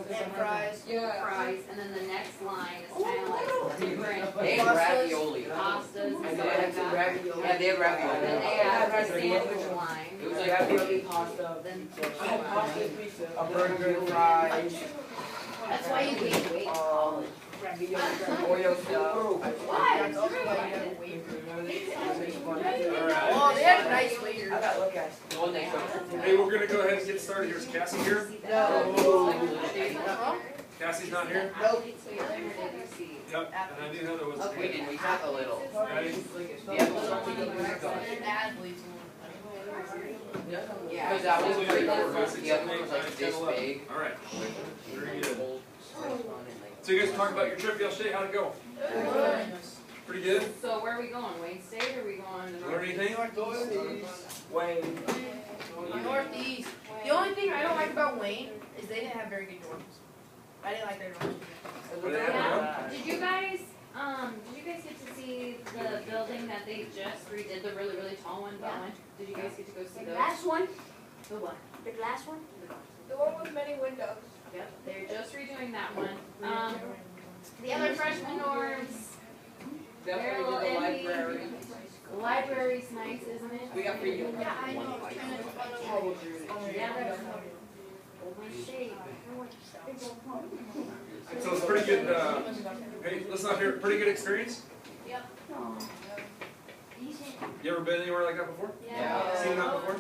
And fries. Yeah. Fries, and then the next line is kind of like different. They had ravioli. Pastas and And stuff they had like some that. ravioli. Yeah, they had And then ravioli. they have the sandwich line. It was like Ravioli, pasta, Then pasta, pizza, a burger, fries, that's why you gain weight. Oreo stuff. Why? That's also why you have a waiver. Alright. Oh, they had a nice waiter. I got look at Hey, we're gonna go ahead and get started here. Is Cassie here? No. Cassie's not here? Nope. Yep, and I knew there was. We did, we talked a little. Right? Yeah. Yeah. Because that was Hopefully pretty the good. first The other one was like this big. Alright, very good. So you guys talk about your trip yesterday, how'd it go? Pretty good? So where are we going? Wayne State or are we going to Learn anything? Wayne. Northeast. The only thing I don't like about Wayne is they didn't have very good dorms. I didn't like their dorms. Yeah. Did you guys get to see the building that they just redid, the really, really tall one? That one? Did you guys get to go see The those? glass one? The what? The glass one? The one with many windows. Yep, they're just redoing that one. The other freshman dorms, they're a little empty. The library's nice, isn't it? We got free. Yeah, I know. It's kind of fun. Yeah, that's Wayne State. So it's pretty good, hey, listen up here, pretty good experience? Yep. You ever been anywhere like that before? Yeah. Seen that before?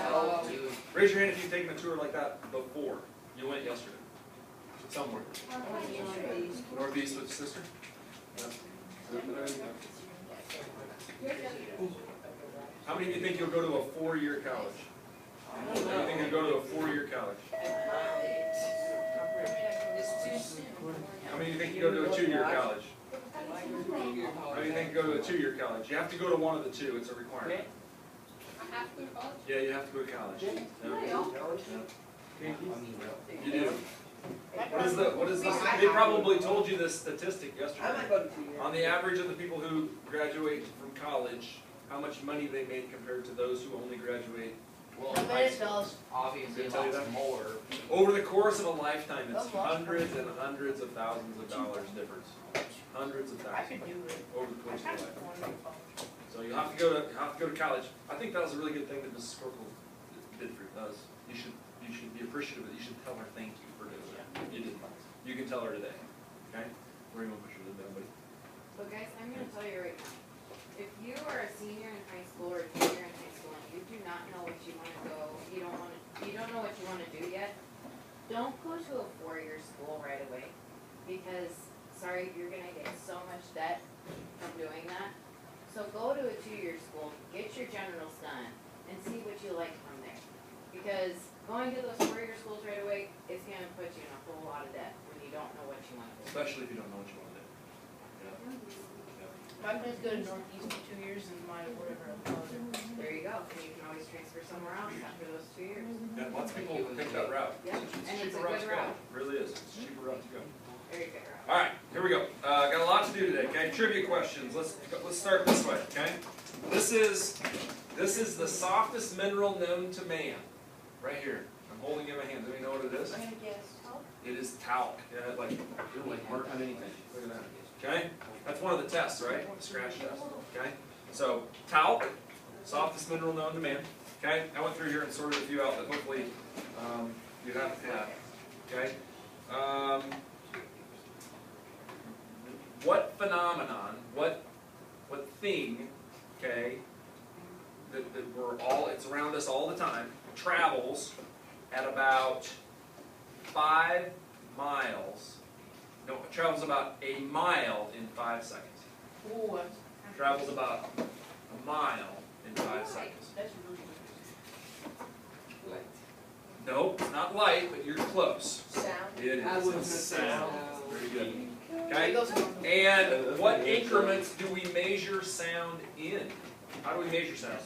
Oh, dude. Raise your hand if you've taken a tour like that before. You went yesterday. Somewhere. Northeast with your sister? How many of you think you'll go to a 4-year college? How many of you think you'll go to a 4-year college? How many of you think you go to a 2-year college? How do you think you go to a 2-year college? You have to go to one of the two, it's a requirement. Yeah, you have to go to college. Yeah. You do? What is this? They probably told you this statistic yesterday. On the average of the people who graduate from college, how much money they made compared to those who only graduate. Well, No, but it does. obviously Did I tell you lots that? more. Over the course of a lifetime, it's hundreds and hundreds of thousands of dollars difference. Hundreds of I thousands could do it. over the course of a lifetime. So you have to go to college. I think that was a really good thing that Mrs. Skorkel did for you. You should be appreciative of it. You should tell her thank you for doing it. You did. You can tell her today. Okay? We're gonna push her to down, buddy. So guys, I'm gonna tell you right now, if you are a senior in high school or a junior in high school and you do not know what you wanna go, you don't know what you wanna do yet, don't go to a 4-year school right away, because, sorry, you're gonna get so much debt from doing that. So go to a 2-year school, get your generals done, and see what you like from there. Because going to those 4-year schools right away, it's gonna put you in a whole lot of debt when you don't know what you wanna do. Especially if you don't know what you want to do. My plans go to Northeast for 2 years and mine whatever I'm going. There you go, and you can always transfer somewhere else after those 2 years. Yeah, lots of people take that route. Yeah, and it's a cheaper good to go. route. Really is. It's a cheaper route to go. Very good route. All right, here we go. Got a lot to do today. Okay, trivia questions. Let's start this way. Okay, this is the softest mineral known to man. Right here. I'm holding in my hand. Do we know what it is? I'm gonna guess. It is talc. Yeah, like it'll like mark on anything. Look at that. Okay, that's one of the tests, right? The scratch test. Okay, so talc, softest mineral known to man. Okay, I went through here and sorted a few out that hopefully you haven't had. Okay. What phenomenon, what thing, okay, that it's around us all the time, travels at about 5 miles, no, it travels about a mile in 5 seconds. Ooh, Travels about a mile in 5 seconds. that's really good. Nope, it's not light, but you're close. Sound. It is. I wouldn't It's say sound. sound. Very good. It Okay? goes on. And what increments do we measure sound in? How do we measure sound?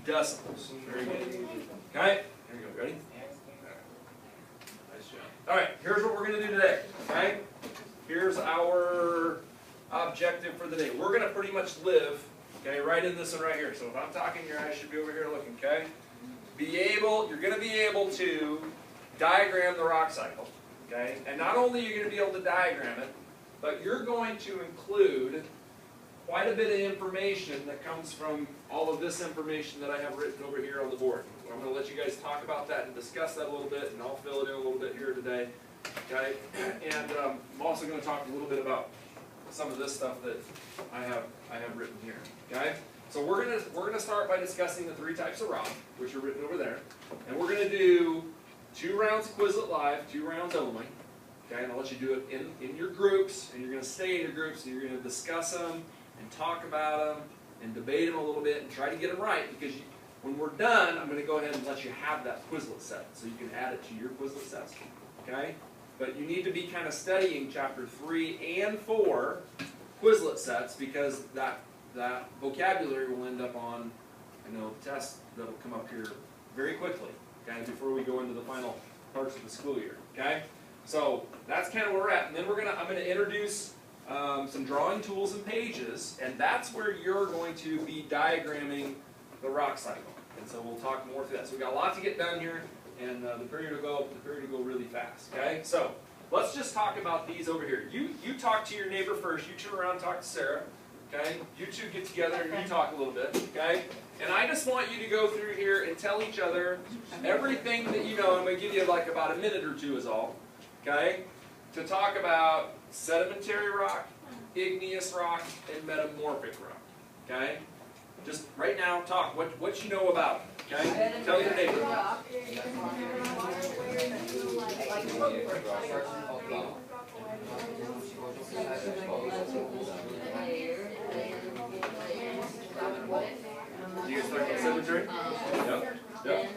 Decibels. Very good. Okay? Here we go. Ready? All right, here's what we're going to do today. Okay? Here's our objective for the day. We're going to pretty much live, okay, right in this one right here. So if I'm talking, your eyes should be over here looking, okay? You're going to be able to diagram the rock cycle. Okay? And not only are you going to be able to diagram it, but you're going to include quite a bit of information that comes from all of this information that I have written over here on the board. I'm going to let you guys talk about that and discuss that a little bit, and I'll fill it in a little bit here today. Okay? And I'm also going to talk a little bit about some of this stuff that I have written here. Okay? So we're gonna start by discussing the 3 types of rock, which are written over there, and we're going to do 2 rounds of Quizlet Live, 2 rounds only. Okay? And I'll let you do it in your groups, and you're going to stay in your groups, and you're going to discuss them and talk about them and debate them a little bit and try to get them right, because when we're done, I'm going to go ahead and let you have that Quizlet set so you can add it to your Quizlet sets. Okay? But you need to be kind of studying chapter 3 and 4 Quizlet sets, because that vocabulary will end up on, tests that'll come up here very quickly, okay, before we go into the final parts of the school year. Okay? So that's kind of where we're at. And then I'm gonna introduce some drawing tools and pages, and that's where you're going to be diagramming the rock cycle. And so we'll talk more through that. So we've got a lot to get done here, and the period will go really fast. Okay? So let's just talk about these over here. You talk to your neighbor first. You turn around and talk to Sarah. Okay? You two get together and you talk a little bit. Okay? And I just want you to go through here and tell each other everything that you know. I'm going to give you like about a minute or two is all. Okay? To talk about sedimentary rock, igneous rock, and metamorphic rock. Okay? Just right now, talk what you know about it. Okay? Tell your neighbor. Do you guys talk about sedimentary? Yep. Yep.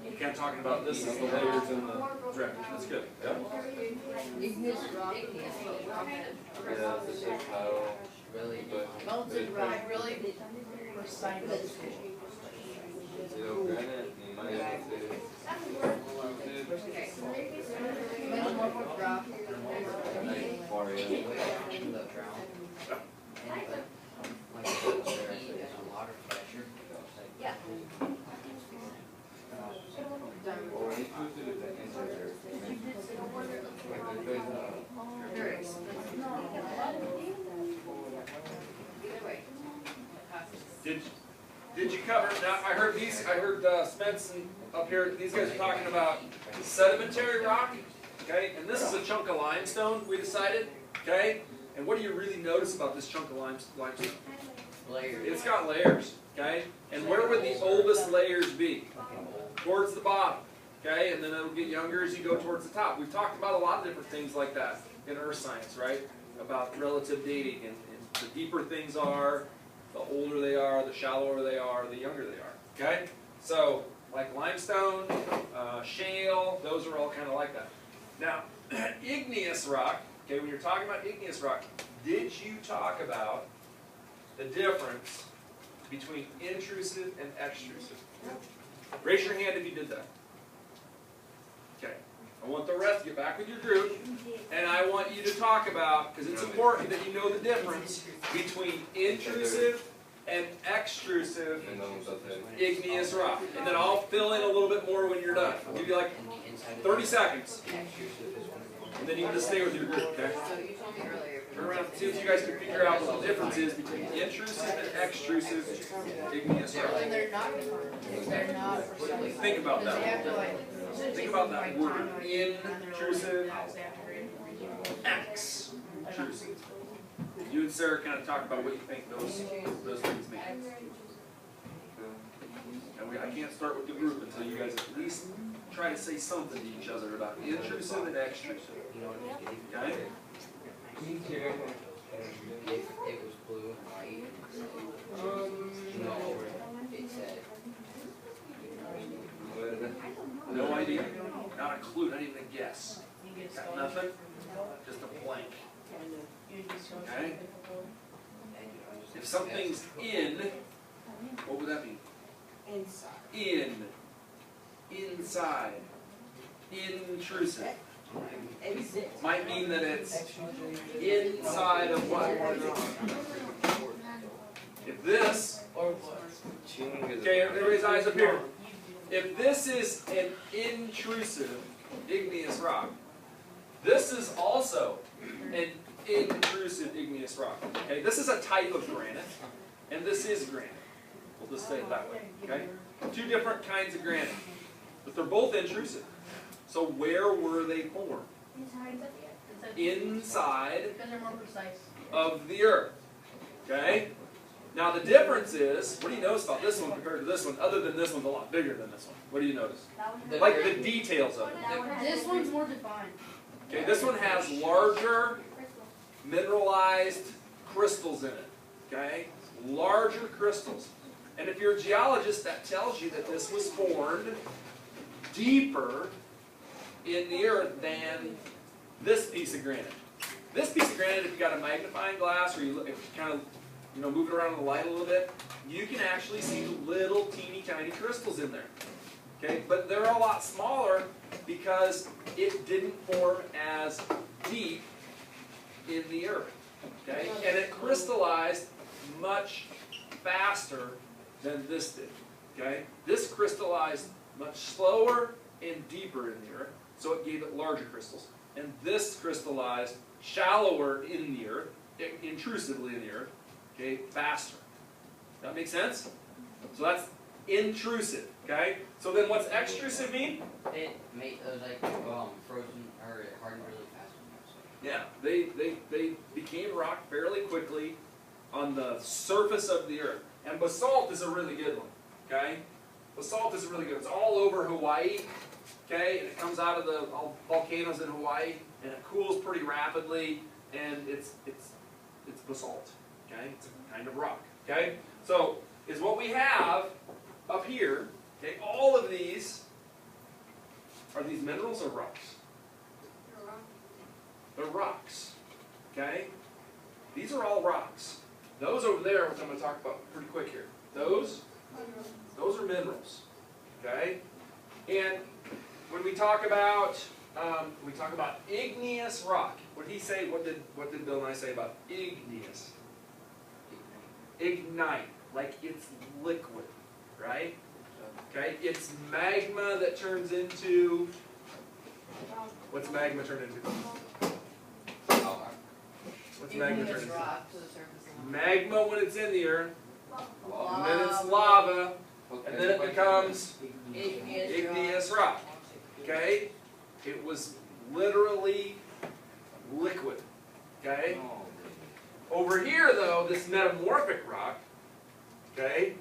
You can't talk about this as the layers in the drift. That's good. Yep. Igneous rock. Yeah, it's a shape pile. Really good. Melted rock, really precise. Granite, Metamorphic rock. Yeah. Did you cover? Now I heard Spence and up here. These guys are talking about sedimentary rock. Okay, and this is a chunk of limestone. We decided. Okay, and what do you really notice about this chunk of limestone? Layers. It's got layers. Okay, and where would the oldest layers be? Towards the bottom. Okay, and then it'll get younger as you go towards the top. We've talked about a lot of different things like that in earth science, right? About relative dating, and the deeper things are, the older they are, the shallower they are, the younger they are. Okay, so like limestone, shale, those are all kind of like that. Now, igneous rock. Okay, when you're talking about igneous rock, did you talk about the difference between intrusive and extrusive? Raise your hand if you did that. Okay. I want the rest to get back with your group, and I want you to talk about, because it's important that you know the difference between intrusive and extrusive igneous rock. And then I'll fill in a little bit more when you're done. I'll give you like 30 seconds. And then you can just stay with your group, okay? So you told me earlier. Turn around and see if you guys can figure out what the difference is between intrusive and extrusive igneous rock. And they're not precise. Think about They have that. to like. Think about that word. Intrusive, extrusive. You and Sarah kind of talk about what you think those things mean. And I can't start with the group until you guys at least try to say something to each other about intrusive and extrusive. Okay? If it was blue and white, no, it said. No idea. Not a clue, not even a guess. Got nothing? Just a blank. Okay? If something's in, what would that mean? In. Inside. Intrusive. Might mean that it's inside of what? If this, okay, everybody's eyes up here. if this is an intrusive igneous rock, this is also an intrusive igneous rock. Okay, this is a type of granite, and this is granite. We'll just say it that way. Okay, two different kinds of granite, but they're both intrusive. So where were they formed? Inside Because they're more precise. of the earth. Okay? Now the difference is, what do you notice about this one compared to this one, other than this one's a lot bigger than this one? What do you notice? Like the details of it. This one's more defined. Okay, this one has larger mineralized crystals in it. Okay? Larger crystals. And if you're a geologist, that tells you that this was formed deeper in the earth than this piece of granite. This piece of granite, if you got a magnifying glass, or you look, if you kind of, move it around in the light a little bit, you can actually see little teeny tiny crystals in there. Okay, but they're a lot smaller because it didn't form as deep in the earth. Okay, and it crystallized much faster than this did. Okay, this crystallized much slower and deeper in the earth, so it gave it larger crystals. And this crystallized shallower in the earth, intrusively in the earth, okay, faster. That make sense? So that's intrusive, okay? So then what's extrusive mean? It made like frozen or it hardened really fast. Yeah, they became rock fairly quickly on the surface of the earth. And basalt is a really good one, okay? Basalt is really good. It's all over Hawaii, okay? And it comes out of the volcanoes in Hawaii, and it cools pretty rapidly, and it's basalt, okay? It's a kind of rock, okay? So, is what we have up here, okay? All of these, are these minerals or rocks? They're rocks, okay? These are all rocks. Those over there, which I'm going to talk about pretty quick here, those are minerals, okay? And when we talk about igneous rock, what did he say? What did Bill and I say about igneous? Ignite, like it's liquid, right? Okay, it's magma that turns into. What's magma turn into? What's magma turn into? rock to the surface of the Magma when it's in the earth, and then it's lava, and then it becomes igneous rock. Okay? It was literally liquid. Okay? Over here, though, this metamorphic rock, okay,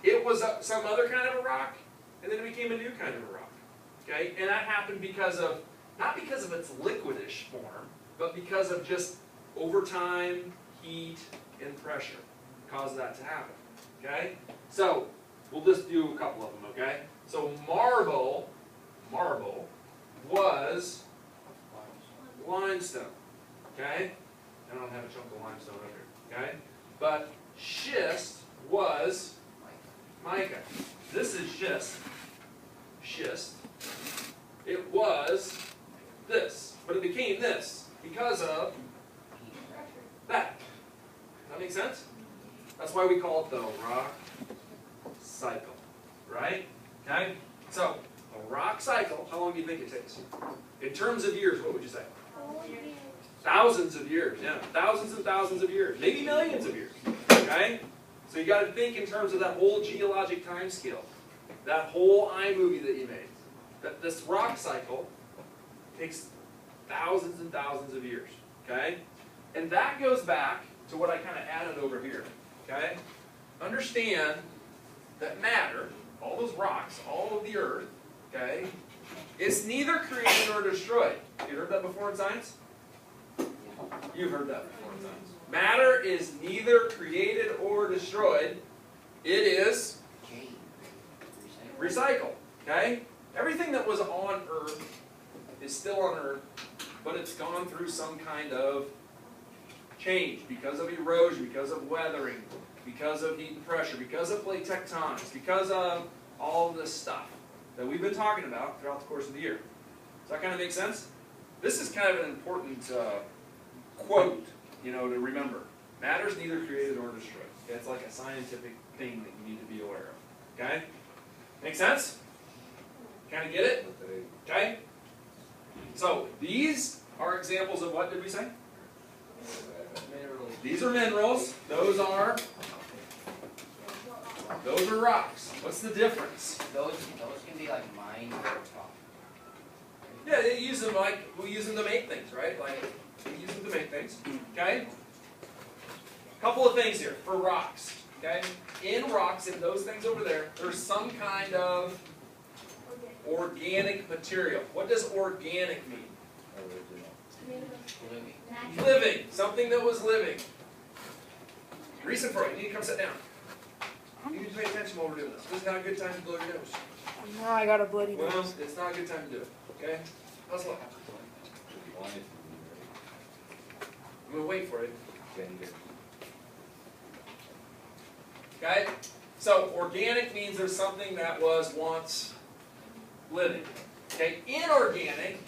it was some other kind of a rock, and then it became a new kind of a rock. Okay? And that happened because of, not because of its liquidish form, but because of just over time, heat, and pressure caused that to happen. Okay? So, we'll just do a couple of them, okay? So marble was limestone, okay? I don't have a chunk of limestone over here, okay? But schist was mica. This is schist. It was this, but it became this because of that. Does that make sense? That's why we call it the rock cycle, right? Okay? So, a rock cycle, how long do you think it takes? In terms of years, what would you say? Thousands of years, yeah. Thousands and thousands of years. Maybe millions of years, okay? So you got to think in terms of that whole geologic time scale. That whole iMovie that you made. That this rock cycle takes thousands and thousands of years, okay? And that goes back to what I kind of added over here, okay? Understand that matter, all those rocks, all of the earth, okay, is neither created nor destroyed. You heard that before in science? You've heard that before in science. Matter is neither created or destroyed. It is recycled, okay? Everything that was on earth is still on earth, but it's gone through some kind of change because of erosion, because of weathering, because of heat and pressure, because of plate tectonics, because of all of this stuff that we've been talking about throughout the course of the year. Does that kind of make sense? This is kind of an important quote, to remember. Matter is neither created nor destroyed. It's like a scientific thing that you need to be aware of. Okay? Make sense? Kind of get it? Okay? So these are examples of what did we say? Minerals. These are minerals. Those are rocks. What's the difference? Those can be like mined or top. Yeah, they use them like we use them to make things, right? Like we use them to make things. Okay? Couple of things here for rocks. Okay? In rocks, in those things over there, there's some kind of organic material. What does organic mean? Living. Living. Something that was living. Reason for it. You need to come sit down. You need to pay attention while we're doing this. This is not a good time to blow your nose. No, I got a bloody Well, nose. it's not a good time to do it. Okay? Hustle up. I'm going to wait for it. Okay? So, organic means there's something that was once living. Okay? Inorganic,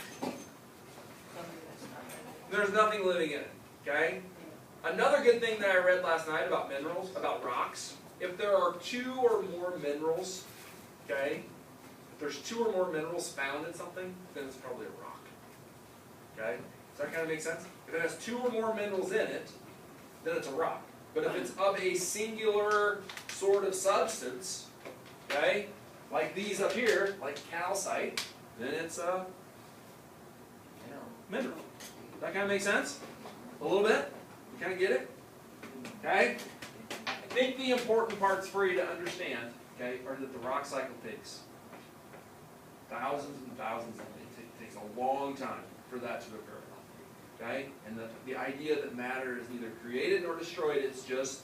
there's nothing living in it. Okay? Another good thing that I read last night about minerals, about rocks, if there are 2 or more minerals, okay? If there's 2 or more minerals found in something, then it's probably a rock. Okay? Does that kind of make sense? If it has 2 or more minerals in it, then it's a rock. But if it's of a singular sort of substance, okay, like these up here, like calcite, then it's a mineral. Does that kind of make sense? A little bit? You kind of get it? Okay? I think the important parts for you to understand, okay, are that the rock cycle takes thousands and thousands of years. It takes a long time for that to occur. Okay? And the idea that matter is neither created nor destroyed, it's just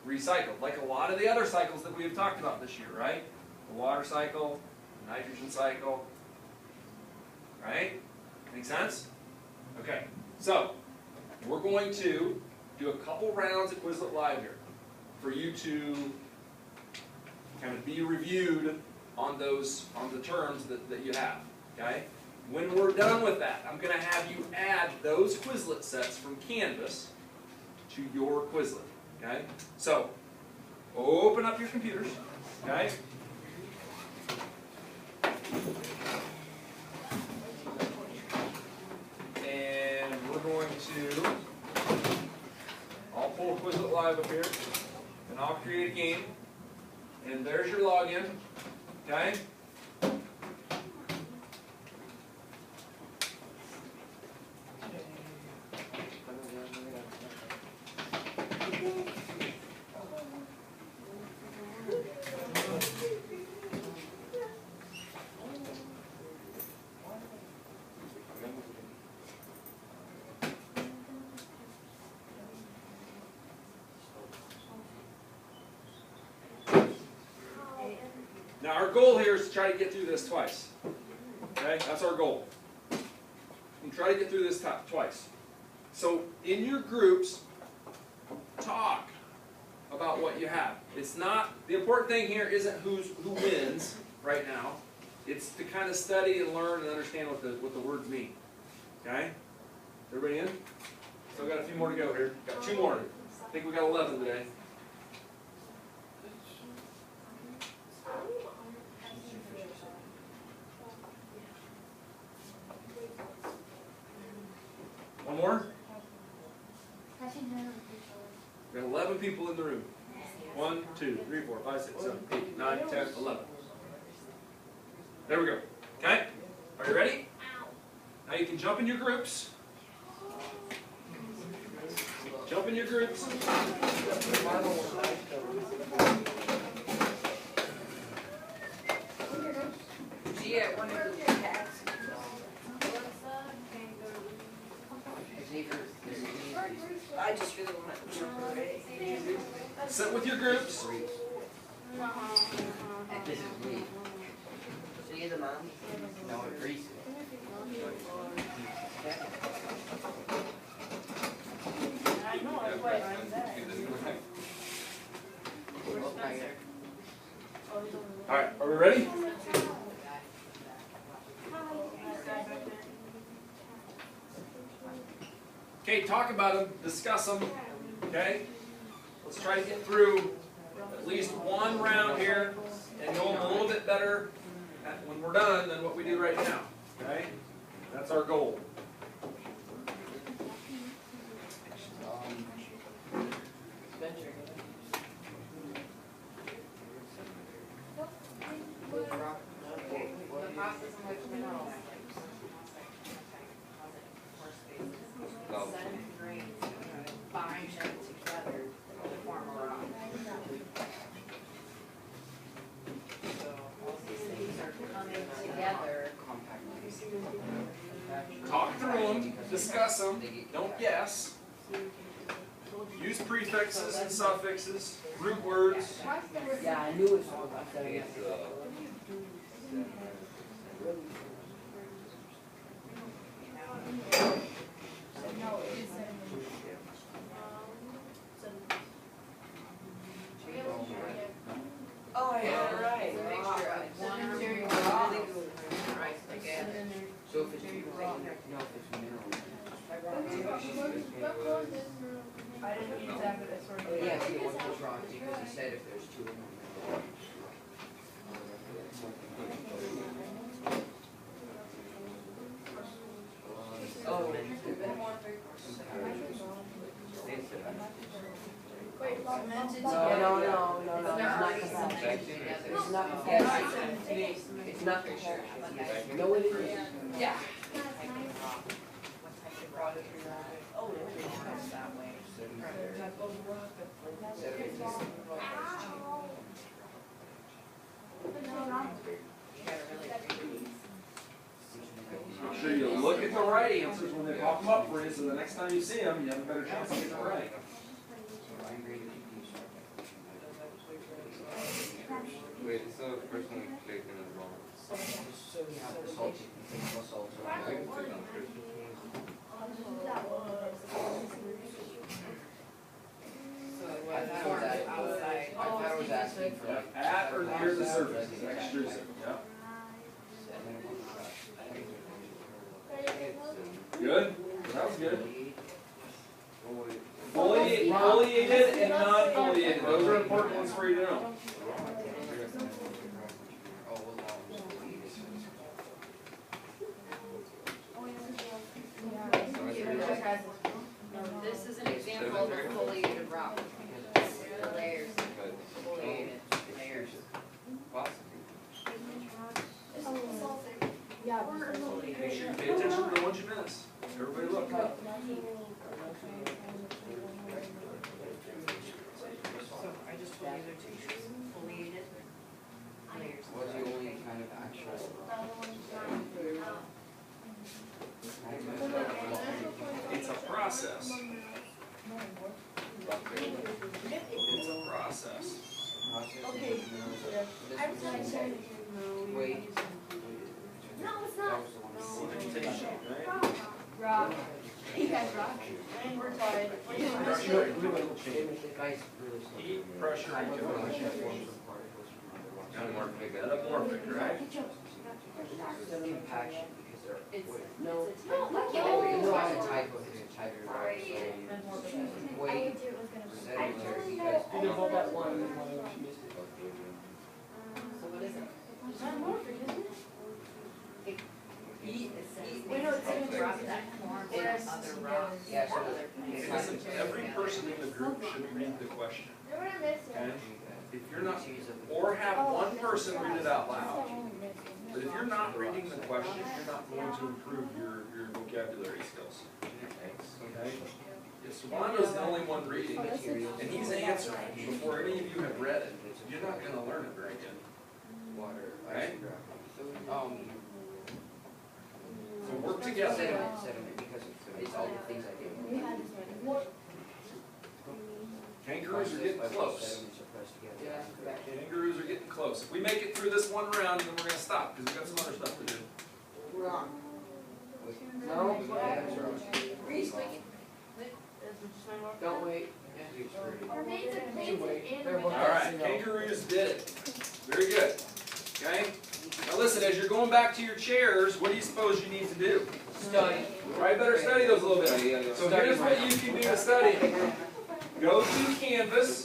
recycled. Like a lot of the other cycles that we have talked about this year, right? The water cycle, the nitrogen cycle. Right? Make sense? Okay. So, we're going to do a couple rounds of Quizlet Live here for you to kind of be reviewed on the terms that you have. Okay? When we're done with that, I'm going to have you add those Quizlet sets from Canvas to your Quizlet. Okay? So, open up your computers. Okay? And we're going to, I'll pull Quizlet Live up here, and I'll create a game. And there's your login. Okay? Now our goal here is to try to get through this twice. Okay, that's our goal. And try to get through this twice. So in your groups, talk about what you have. It's not, the important thing here isn't who wins right now. It's to kind of study and learn and understand what the words mean. Okay? Everybody in? Still got a few more to go here. Got 2 more. I think we got 11 today. One more? We got 11 people in the room. 1, 2, 3, 4, 5, 6, 7, 8, 9, 10, 11. There we go. Okay? Are you ready? Now you can jump in your groups. Jump in your groups. Yeah, one of the cats. I just really want to jump away. Sit with your groups. And this is me. See the mom? No, it's Reese. I know, that's why I'm there. Alright, are we ready? Okay, talk about them, discuss them, okay? Let's try to get through at least one round here and know them a little bit better when we're done than what we do right now, okay? That's our goal. The process in which minerals. Seventh grade, bind them together to form a rock. So all these things are coming together. Talk through them, discuss them, don't guess. Use prefixes and suffixes, root words. Yeah, I knew it was all about that. It's, Oh, yeah, right. It's a mixture of one or two Really rocks. good. Rice together. So if it's mineral, no, if it's mineral. I didn't use that, but it's sort of. Yeah, he wants those rocks because he said if there's two of them. Oh. Cemented No, together. no, It's it's not not cemented compatible. together. It's not compatible. It's not compatible. No, it is. Yeah. Oh, That way. You gotta really read these. Make sure you look at the right answers when they pop them up for you, so the next time you see them, you have a better chance of getting it right. wait, so the first one taken is wrong. So you have the salt, you can take the salt. I can take on first. So I what thought it was forms at- outside. I thought it was asking for like. At or near the surface is extrusive, yep. Good? That was good. Foliated and non-foliated, those are important ones for you to know. This is an example of a foliated rock. The layers, foliated layers. Make sure you pay attention to the ones you miss. Everybody look. So I just told you they're two foliated layers. What's the only kind of actual? It's a process. It's a process. Okay. Wait. No, it's not. Sedimentation, right? Rock. You guys rock. And we're tied. What do you want to Pressure, say? we have a little change. Heat, Pressure, and chemical. Metamorphic, right? Compaction because they're. It's, No. it's a No, type. look, No, I had a typo because it's tighter. Sorry. So, wait, I knew it was gonna be. sedimentary, you guys. You did hold that one. So what is it? Metamorphic, isn't it? Heat is heat. Wait, no, it's a sedimentary. rock that forms in other rocks. Yeah, so Other Hey, listen, every person in the group should read the question, You're gonna miss it. okay? If you're not, or have one person read it out loud. But if you're not reading the question, you're not going to improve your vocabulary skills. Okay? If Swando's the only one reading, and he's answering before any of you have read it, you're not gonna learn it very good. Water, Right? So So work together. sediment, because it's all the things I did. We had this one. Kangaroos are getting close. Sediments are pressed together. Kangaroos are getting close. If we make it through this one round, then we're gonna stop, because we've got some other stuff to do. Wrong. No, that's wrong. Reese, Don't wait. Remains of plates and remains. Alright, kangaroos did it. Very good. Okay? Now listen, as you're going back to your chairs, what do you suppose you need to do? Study. Right, better study those a little bit. So here's what you can do to study. Go to Canvas.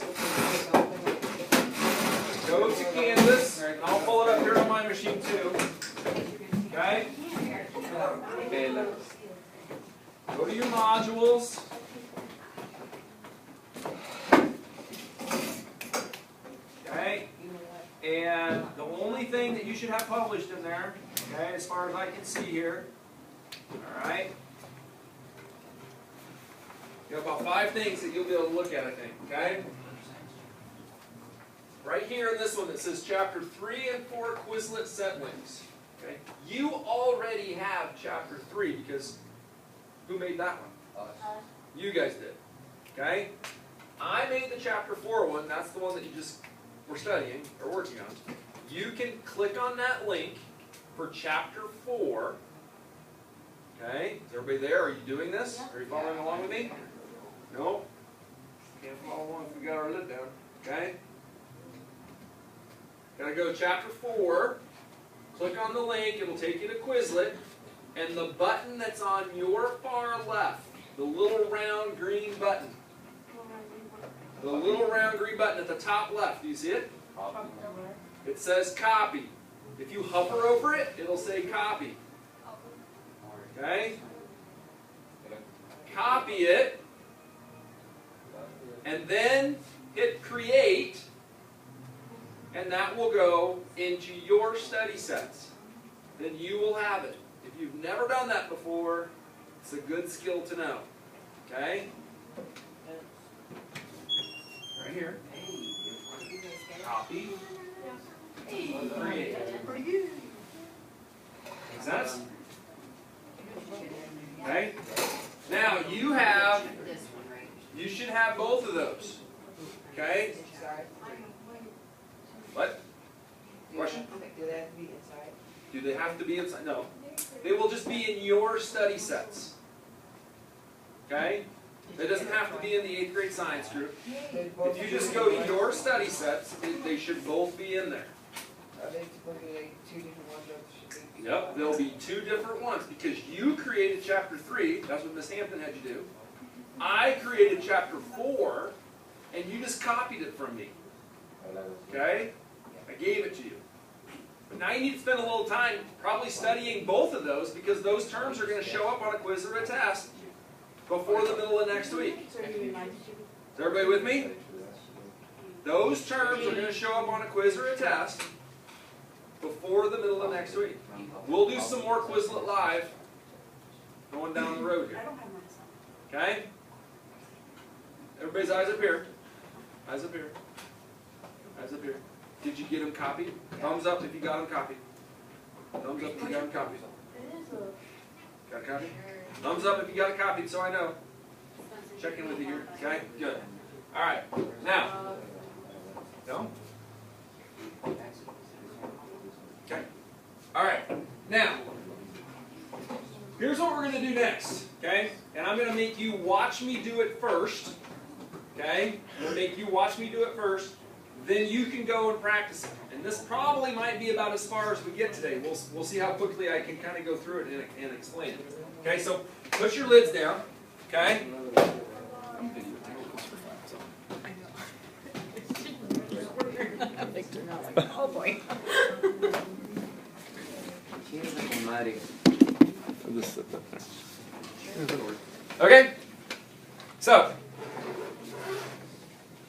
Go to Canvas. And I'll pull it up here on my machine too. Okay, now go to your modules. Okay, and the only thing that you should have published in there, okay, as far as I can see here, all right, you have about 5 things that you'll be able to look at, I think, okay? Right here in this one that says Chapter 3 and 4 Quizlet set links, okay? You already have Chapter 3 because who made that one? You guys did, okay? I made the Chapter 4 one, that's the one that you just were studying or working on. You can click on that link for Chapter 4. Okay, is everybody there? Are you doing this? Are you following along with me? No? Can't follow along if we got our lid down. Okay? Gotta go to Chapter 4. Click on the link, it'll take you to Quizlet. And the button that's on your far left, the little round green button. The little round green button at the top left, do you see it? It says copy. If you hover over it, it'll say copy. Okay? Copy it. And then hit create. And that will go into your study sets. Then you will have it. If you've never done that before, it's a good skill to know. Okay? Right here. Copy. Create. Makes sense? Okay? Now you should have both of those. Okay? What? Question? Do they have to be inside? Do they have to be inside? No. They will just be in your study sets. Okay? It doesn't have to be in the 8th grade science group. If you just go to your study sets, they should both be in there. Are they supposed to be like 2 different ones that should be? Yep, there'll be 2 different ones because you created Chapter 3. That's what Miss Hampton had you do. I created Chapter 4, and you just copied it from me. Okay? I gave it to you. But now you need to spend a little time probably studying both of those because those terms are going to show up on a quiz or a test before the middle of next week. Is everybody with me? Those terms are going to show up on a quiz or a test before the middle of next week. We'll do some more Quizlet Live going down the road here. Okay? Everybody's eyes up here. Eyes up here. Eyes up here. Did you get them copied? Thumbs up if you got them copied. Thumbs up if you got them copied. Got a copy? Thumbs up if you got it copied so I know. Check in with you here. Okay? Good. Alright. Now. No? Okay. Alright. Now. Here's what we're going to do next. Okay? And I'm going to make you watch me do it first. Okay? I'm going to make you watch me do it first. Then you can go and practice it. And this probably might be about as far as we get today. We'll see how quickly I can kind of go through it and explain it. Okay, so put your lids down. Okay? Oh boy. Okay? So,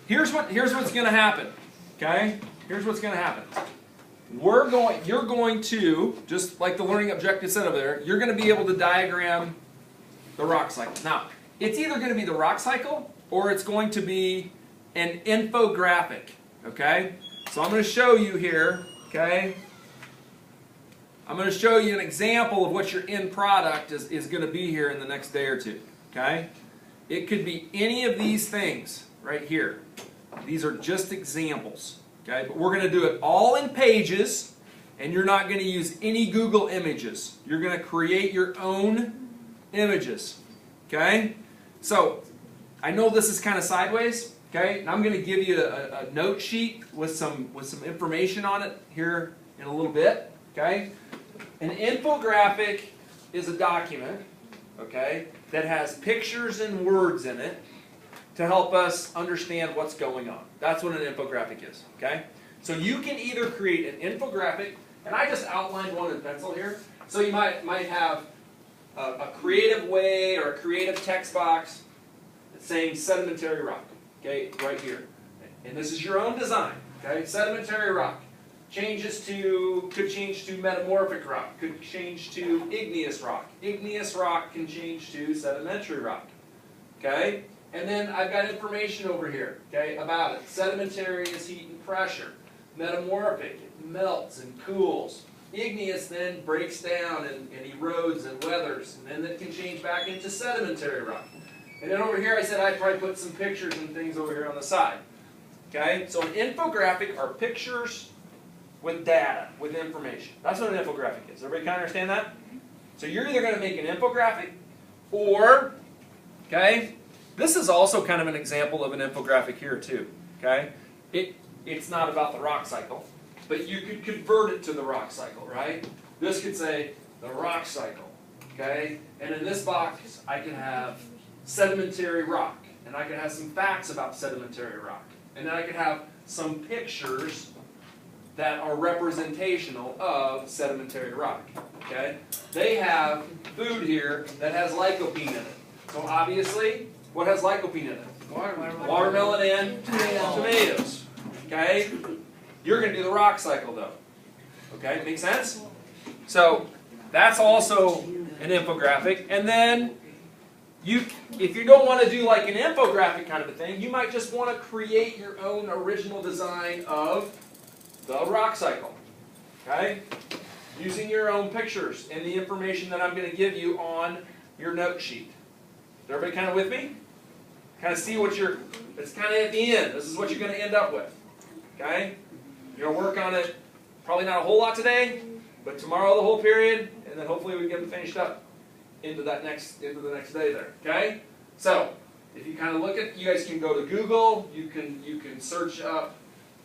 here's what's going to happen. Okay? Here's what's going to happen. You're going to, just like the learning objective said over there, you're going to be able to diagram the rock cycle. Now, it's either going to be the rock cycle or it's going to be an infographic. Okay? So I'm going to show you here, okay? I'm going to show you an example of what your end product is going to be here in the next day or two. Okay? It could be any of these things right here. These are just examples. Okay? But we're going to do it all in pages, and you're not going to use any Google images. You're going to create your own images. Okay? So, I know this is kind of sideways. Okay? And I'm going to give you a note sheet with some information on it here in a little bit. Okay? An infographic is a document, okay, that has pictures and words in it to help us understand what's going on. That's what an infographic is, okay? So you can either create an infographic, and I just outlined one in pencil here, so you might have a creative way or a creative text box that's saying sedimentary rock, okay, right here. And this is your own design, okay, sedimentary rock. Could change to metamorphic rock, could change to igneous rock. Igneous rock can change to sedimentary rock, okay? And then I've got information over here, okay, about it. Sedimentary is heat and pressure. Metamorphic, it melts and cools. Igneous then breaks down and erodes and weathers, and then it can change back into sedimentary rock. And then over here I said I'd probably put some pictures and things over here on the side. Okay, so an infographic are pictures with data, with information. That's what an infographic is. Everybody kind of understand that? So you're either going to make an infographic or, okay, this is also kind of an example of an infographic here too. Okay, it's not about the rock cycle, but you could convert it to the rock cycle, right? This could say the rock cycle, okay? And in this box, I can have sedimentary rock, and I can have some facts about sedimentary rock, and then I can have some pictures that are representational of sedimentary rock, okay? They have food here that has lycopene in it. So obviously, what has lycopene in it? Watermelon and tomatoes, okay? You're going to do the rock cycle though. Okay, make sense? So that's also an infographic. And then if you don't want to do like an infographic kind of a thing, you might just want to create your own original design of the rock cycle. Okay? Using your own pictures and the information that I'm going to give you on your note sheet. Is everybody kind of with me? Kind of see what it's kind of at the end. This is what you're going to end up with. Okay? You're going to work on it, probably not a whole lot today, but tomorrow the whole period, and then hopefully we can get it finished up into the next day there. Okay? So, if you kind of look at, you guys can go to Google, you can search up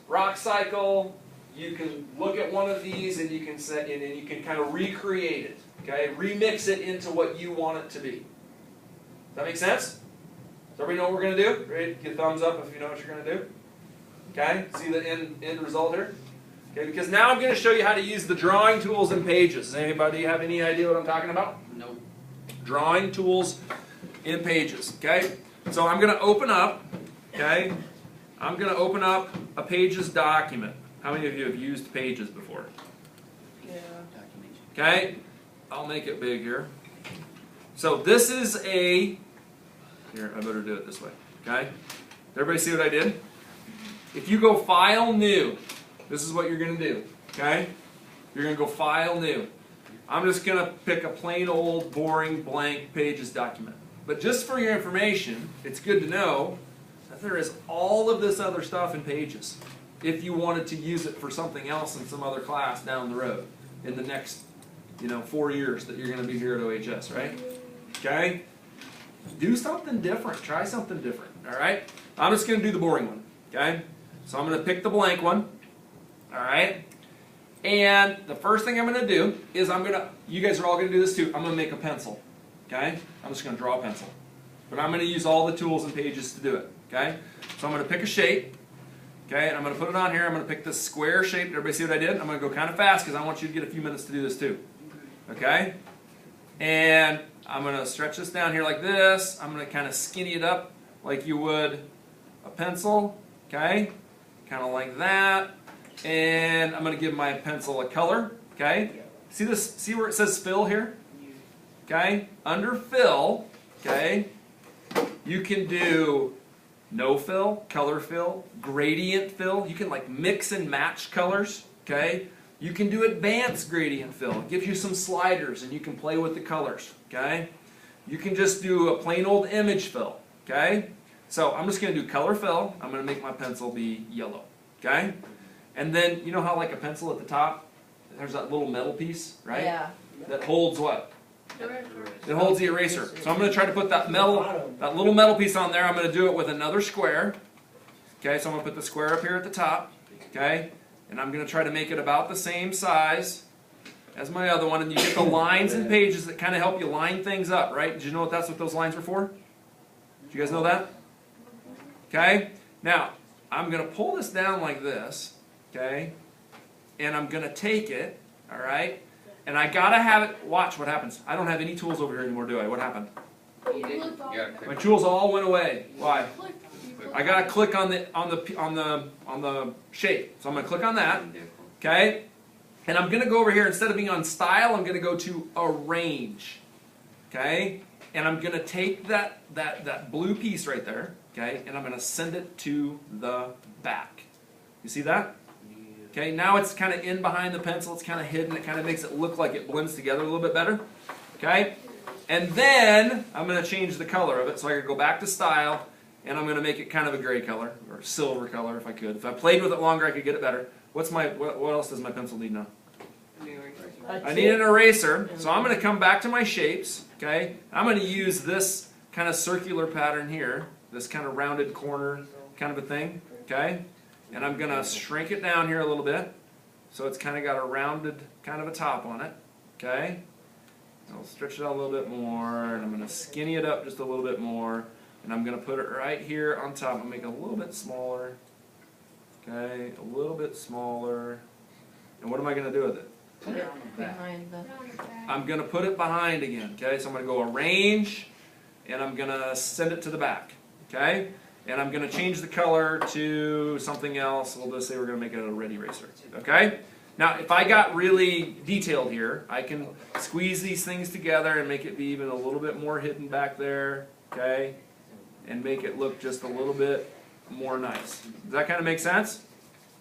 rock cycle, you can look at one of these and you can set in and you can kind of recreate it. Okay? Remix it into what you want it to be. Does that make sense? Does everybody know what we're going to do? Great. Give a thumbs up if you know what you're going to do. Okay, see the end result here? Okay, because now I'm going to show you how to use the drawing tools in Pages. Does anybody have any idea what I'm talking about? Nope. Drawing tools in Pages. Okay, so I'm going to open up. Okay, I'm going to open up a Pages document. How many of you have used Pages before? Yeah. Okay, I'll make it big here. So this is a. Here, I better do it this way. Okay, everybody see what I did? If you go File, New, this is what you're going to do, okay? You're going to go File, New. I'm just going to pick a plain old, boring, blank Pages document. But just for your information, it's good to know that there is all of this other stuff in Pages if you wanted to use it for something else in some other class down the road in the next, 4 years that you're going to be here at OHS, right? Okay? Do something different. Try something different, all right? I'm just going to do the boring one, okay? So I'm going to pick the blank one, all right? And the first thing I'm going to do is you guys are all going to do this too, I'm going to make a pencil, okay? I'm just going to draw a pencil. But I'm going to use all the tools and Pages to do it, okay? So I'm going to pick a shape, okay? And I'm going to put it on here. I'm going to pick this square shape. Everybody see what I did? I'm going to go kind of fast because I want you to get a few minutes to do this too, okay? And I'm going to stretch this down here like this. I'm going to kind of skinny it up like you would a pencil, okay? Kind of like that, and I'm going to give my pencil a color, okay? See this? See where it says fill here? Okay? Under fill, okay, you can do no fill, color fill, gradient fill. You can like mix and match colors, okay? You can do advanced gradient fill. It gives you some sliders and you can play with the colors, okay? You can just do a plain old image fill, okay? So I'm just going to do color fill. I'm going to make my pencil be yellow, okay? And then, you know how like a pencil at the top, there's that little metal piece, right? Yeah. That holds what? It holds the eraser. So I'm going to try to put that little metal piece on there. I'm going to do it with another square. Okay, so I'm going to put the square up here at the top. Okay, and I'm going to try to make it about the same size as my other one. And you get the lines and Pages that kind of help you line things up, right? Did you know that's what those lines were for? Did you guys know that? Okay, now I'm going to pull this down like this. Okay, and I'm going to take it, all right, And I gotta have it, watch what happens. I don't have any tools over here anymore, do I? What happened? You did. You gotta My click. tools all went away. Why? I gotta click on the shape. So I'm gonna click on that. Okay? And I'm gonna go over here, instead of being on style, I'm gonna go to arrange. Okay? And I'm gonna take that blue piece right there, okay, and I'm gonna send it to the back. You see that? Okay, now it's kind of in behind the pencil, it's kind of hidden, it kind of makes it look like it blends together a little bit better. Okay? And then I'm gonna change the color of it, so I could go back to style, and I'm gonna make it kind of a gray color, or silver color if I could. If I played with it longer, I could get it better. What else does my pencil need now? I need an eraser, so I'm going to come back to my shapes, okay? I'm going to use this kind of circular pattern here, this kind of rounded corner kind of a thing, okay? And I'm going to shrink it down here a little bit, so it's kind of got a rounded kind of a top on it, okay? I'll stretch it out a little bit more, and I'm going to skinny it up just a little bit more, and I'm going to put it right here on top. I'll make it a little bit smaller, okay? A little bit smaller. And what am I going to do with it? Put it behind the. I'm going to put it behind again, okay? So I'm going to go arrange, and I'm going to send it to the back, okay? And I'm going to change the color to something else. We'll just say we're going to make it a red eraser, okay? Now, if I got really detailed here, I can squeeze these things together and make it be even a little bit more hidden back there, okay? And make it look just a little bit more nice. Does that kind of make sense?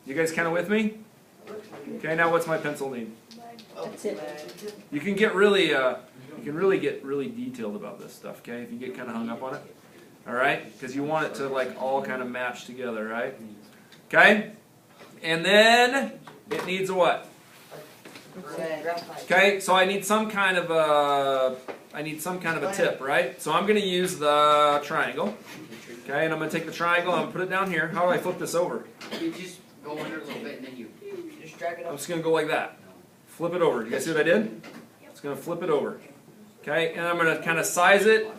You guys kind of with me? Okay, now what's my pencil need? That's it. You can get really, get really detailed about this stuff, okay? If you get kind of hung up on it, all right? Because you want it to like all kind of match together, right? Okay, and then it needs a what? Okay, so I need some kind of a tip, right? So I'm going to use the triangle, okay? And I'm going to take the triangle and I'm going to put it down here. How do I flip this over? You just go under a little bit and then you just drag it I'm up. just going to go like that. Flip it over. You guys see what I did? It's going to flip it over. Okay, and I'm going to kind of size it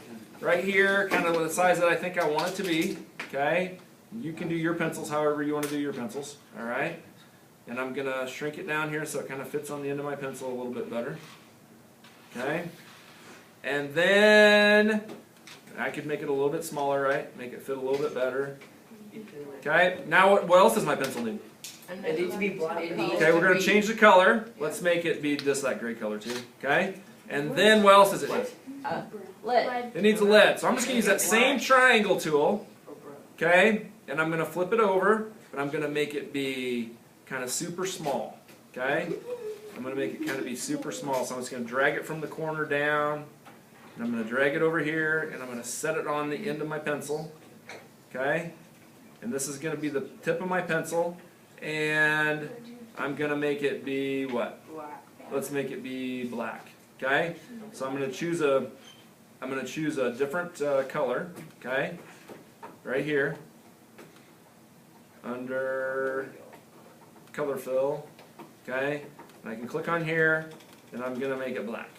right here, kind of the size that I think I want it to be. Okay, you can do your pencils however you want to do your pencils. All right, and I'm going to shrink it down here so it kind of fits on the end of my pencil a little bit better. Okay, and then I could make it a little bit smaller, right? Make it fit a little bit better. Okay, now what else does my pencil need? It needs to be black. Okay, we're going to change the color. Let's make it be just that gray color too. Okay, and then what else does it need? Lead. It needs a lead. So I'm just going to use that same triangle tool. Okay, and I'm going to flip it over, but I'm going to make it be kind of super small. Okay, I'm going to make it kind of be super small. So I'm just going to drag it from the corner down, and I'm going to drag it over here, and I'm going to set it on the end of my pencil. Okay, and this is going to be the tip of my pencil, and I'm going to make it be what? Let's make it be black. Okay, so I'm going to choose a different color. Okay, right here under color fill. Okay, and I can click on here, and I'm going to make it black.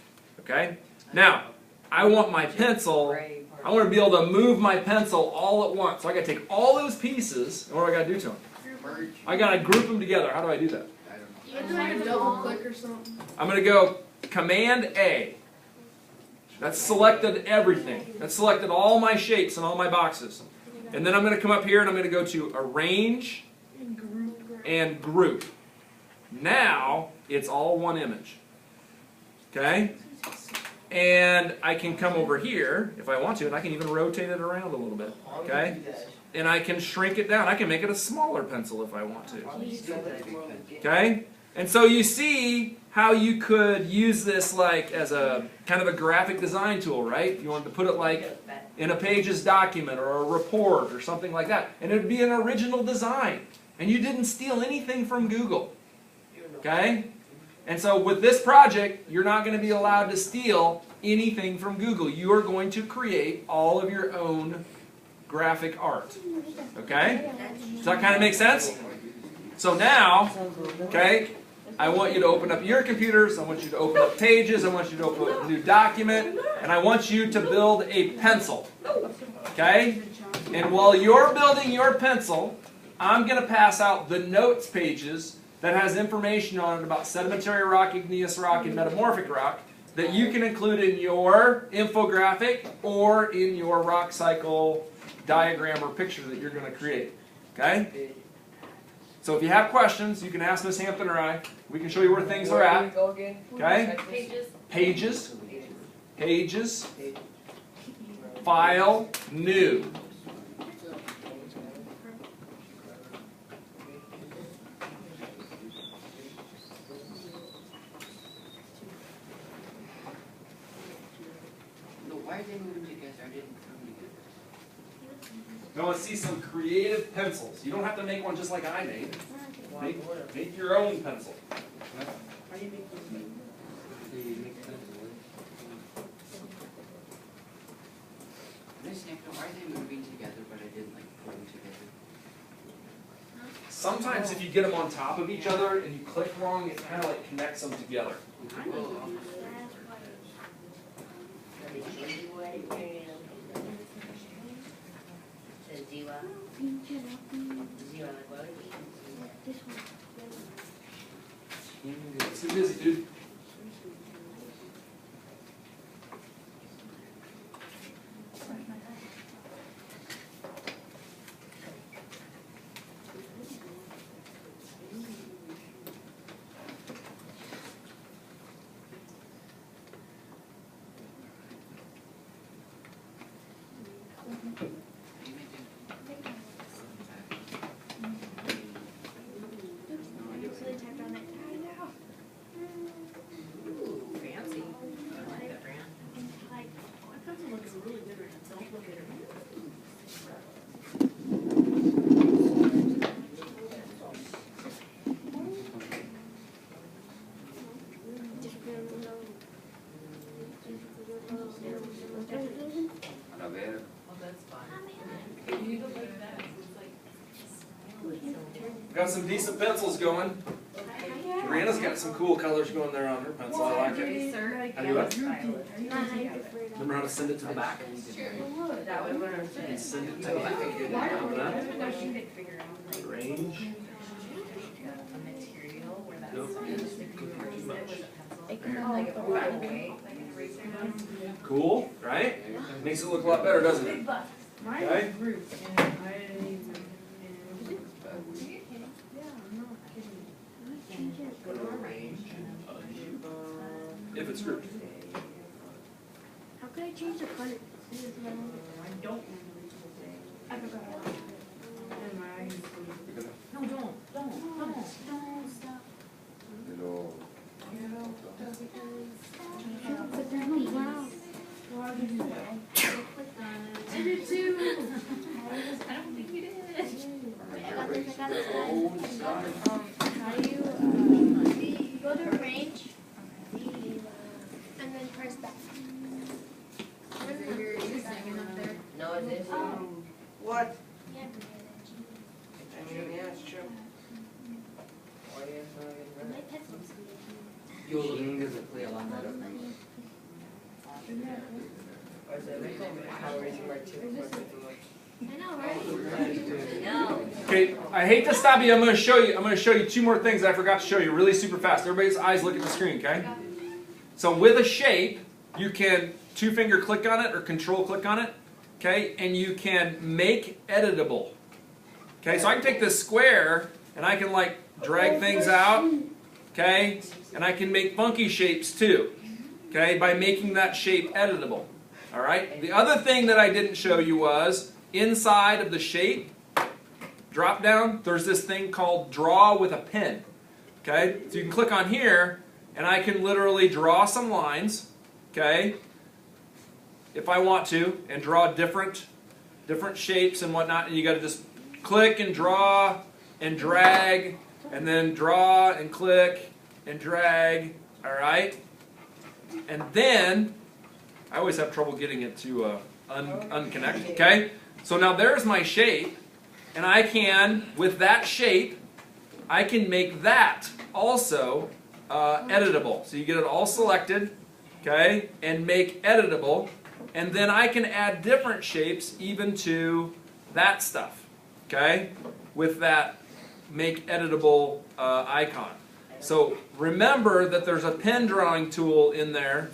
Okay, now I want my pencil. I want to be able to move my pencil all at once. So I got to take all those pieces, and what do I got to do to them? I got to group them together. How do I do that? You have to like a double click or something. I'm going to go Command A. That's selected everything. That's selected all my shapes and all my boxes. And then I'm going to come up here and I'm going to go to Arrange and Group. Now it's all one image. Okay? And I can come over here if I want to, and I can even rotate it around a little bit. Okay? And I can shrink it down. I can make it a smaller pencil if I want to. Okay? And so you see how you could use this like as a kind of a graphic design tool, right? If you wanted to put it like in a Pages document or a report or something like that. And it would be an original design. And you didn't steal anything from Google. Okay? And so with this project, you're not going to be allowed to steal anything from Google. You are going to create all of your own graphic art. Okay? Does that kind of make sense? So now, okay, I want you to open up your computers, I want you to open up Pages, I want you to open up a new document, and I want you to build a pencil. Okay? And while you're building your pencil, I'm going to pass out the notes pages that has information on it about sedimentary rock, igneous rock, and metamorphic rock that you can include in your infographic or in your rock cycle diagram or picture that you're going to create. Okay? So if you have questions, you can ask Miss Hampton or I. We can show you where things are at. Okay? Pages. Pages. File. New. No, why are they moving together? I didn't come together. Now let's see some creative pencils. You don't have to make one just like I made. Make your own pencil. How do you make those? Miss Hampton, why are they moving together, but I didn't like put them together? Sometimes if you get them on top of each other and you click wrong, it kind of like connects them together. Oh, Too busy, dude. Ooh, fancy. I like that brand. My pencil looks really good. Don't look at it. a ver. Oh, that's fun. You look like that. It's like. Got some decent pencils going. Brianna's got some cool colors going there on her pencil. I like it. How do you what? Remember how to send it to the back? That would work. And send it to the back. Remember that? Range. Cool, right? Makes it look a lot better, doesn't it? Okay. If it's grouped. How could I change the color? I don't I forgot. No, don't stop. But there's no brown. I did too. I don't think you did. How do you go to range and then press that? You're singing up there. No, it is. What? Yeah. I mean, yeah, it's true. Why do you have to get My pencil's Yung ingles at Kuya Lana. I know, right? No. Okay, I hate to stop you. I'm going to show you two more things that I forgot to show you really super fast. Everybody's eyes look at the screen, okay? So with a shape, you can two-finger click on it or control click on it, okay? And you can make editable. Okay, so I can take this square and I can like drag things out, okay? And I can make funky shapes too, okay? By making that shape editable, all right? The other thing that I didn't show you was inside of the shape drop down, there's this thing called draw with a pen, okay? So you can click on here and I can literally draw some lines, okay? If I want to, and draw different shapes and whatnot, and you got to just click and draw and drag and then draw and click and drag, all right? And then, I always have trouble getting it to unconnect, okay? So now there's my shape, and I can, with that shape, I can make that also editable. So you get it all selected, okay, and make editable, and then I can add different shapes even to that stuff, okay, with that make editable icon. So remember that there's a pen drawing tool in there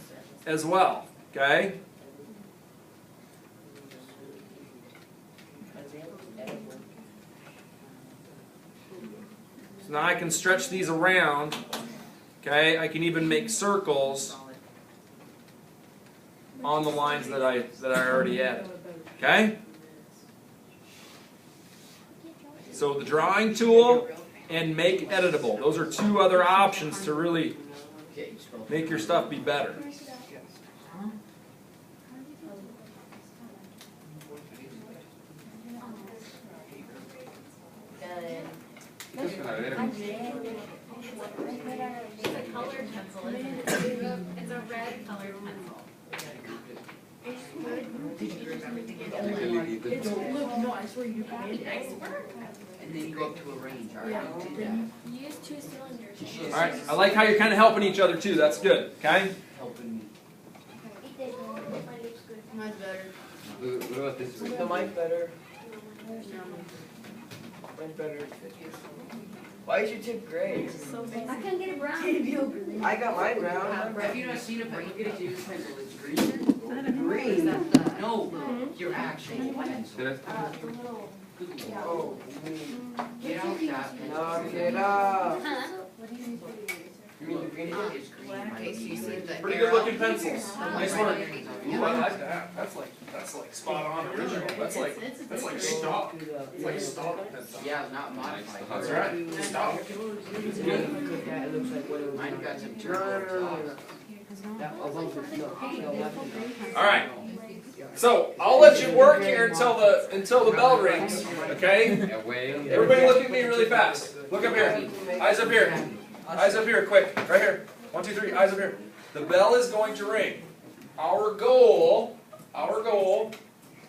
as well, okay? So now I can stretch these around, okay? I can even make circles on the lines that I already added, okay? So the drawing tool and make editable. Those are two other options to really make your stuff be better. It's a colored pencil, isn't it? It's a red colored pencil. No, I swear you can. Nice work. And then you go up to a range, alright? Yeah. Don't do that. You use 2 cylinders. All right, I like how you're kind of helping each other too. That's good, okay? Helping me. Mine's better. What about this? No, mine's better. Mine's better. Why is your tip gray? I can't get it brown. I got mine brown. Have you not seen a brain get a pencil? It's green. Green. No, your actual pencil. Did Oh. Get out that. Knock it off. You mean the green one is green? Okay, so you see the Pretty arrow? good looking pencils. Nice work. Ooh, I like that. That's like spot on original. That's like stock. It's like stock pencil. Yeah, not modified. That's right. Stock. It looks like what it was. Mine got some No, turbo no. tops. That above the, no, left. All right. So I'll let you work here until the bell rings. Okay. Everybody, look at me really fast. Look up here. Eyes up here. Eyes up here, quick. Right here. 1, 2, 3. Eyes up here. The bell is going to ring. Our goal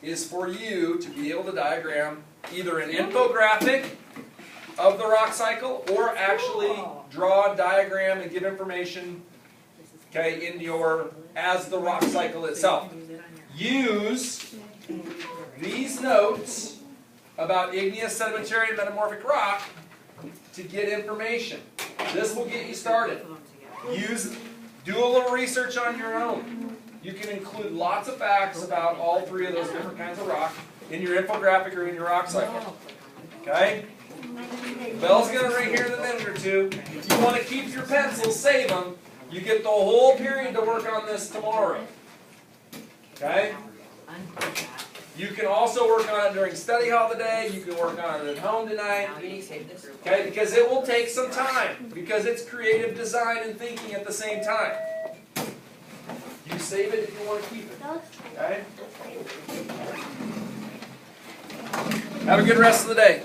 is for you to be able to diagram either an infographic of the rock cycle or actually draw a diagram and give information, okay, in your as the rock cycle itself. Use these notes about igneous, sedimentary, and metamorphic rock to get information. This will get you started. Do a little research on your own. You can include lots of facts about all three of those different kinds of rock in your infographic or in your rock cycle. Okay? The bell's going to ring here in a minute or two. If you want to keep your pencils, save them. You get the whole period to work on this tomorrow. Okay? You can also work on it during study hall today. You can work on it at home tonight. Okay? Because it will take some time. Because it's creative design and thinking at the same time. You save it if you want to keep it. Okay? Have a good rest of the day.